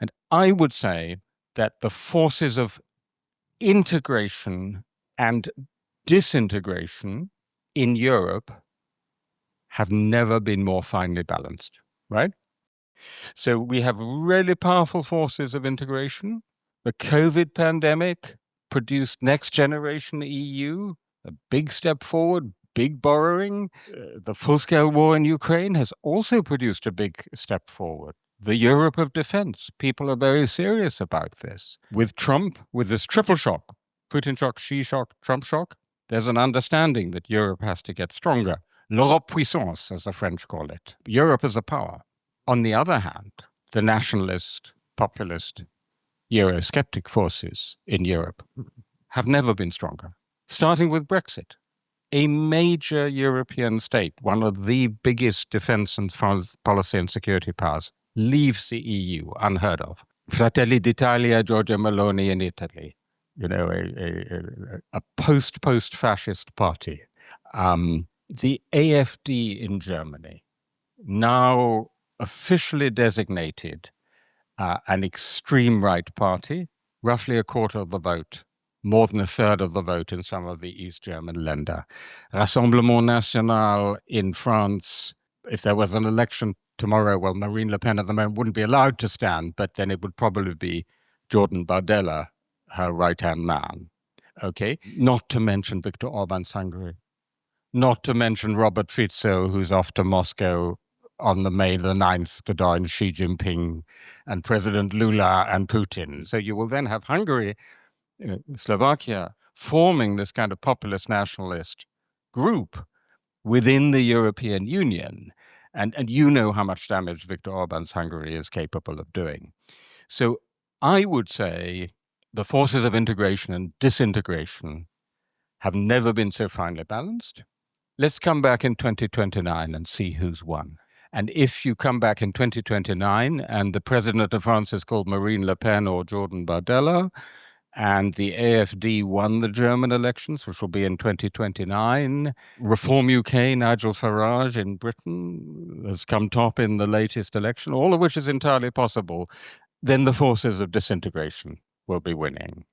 And I would say that the forces of integration and disintegration in Europe have never been more finely balanced, right? So we have really powerful forces of integration. The COVID pandemic produced next generation EU, a big step forward, big borrowing. The full-scale war in Ukraine has also produced a big step forward. The Europe of defense, people are very serious about this. With Trump, with this triple shock, Putin shock, Xi shock, Trump shock, there's an understanding that Europe has to get stronger. L'Europe puissance, as the French call it. Europe as a power. On the other hand, the nationalist, populist, Eurosceptic forces in Europe have never been stronger. Starting with Brexit. A major European state, one of the biggest defense and policy and security powers, leaves the EU, unheard of. Fratelli d'Italia, Giorgia Meloni in Italy. You know, a post-fascist party. The AfD in Germany, now officially designated an extreme right party, roughly a quarter of the vote, more than a third of the vote in some of the East German Länder. Rassemblement National in France, if there was an election tomorrow, well, Marine Le Pen at the moment wouldn't be allowed to stand, but then it would probably be Jordan Bardella, her right-hand man. Okay? Not to mention Viktor Orban's Hungary. Not to mention Robert Fico, who's off to Moscow on the May the 9th to join Xi Jinping and President Lula and Putin. So you will then have Hungary, Slovakia, forming this kind of populist nationalist group within the European Union. And you know how much damage Viktor Orban's Hungary is capable of doing. So I would say the forces of integration and disintegration have never been so finely balanced. Let's come back in 2029 and see who's won. And if you come back in 2029 and the president of France is called Marine Le Pen or Jordan Bardella, and the AfD won the German elections, which will be in 2029, Reform UK, Nigel Farage in Britain has come top in the latest election, all of which is entirely possible, then the forces of disintegration will be winning.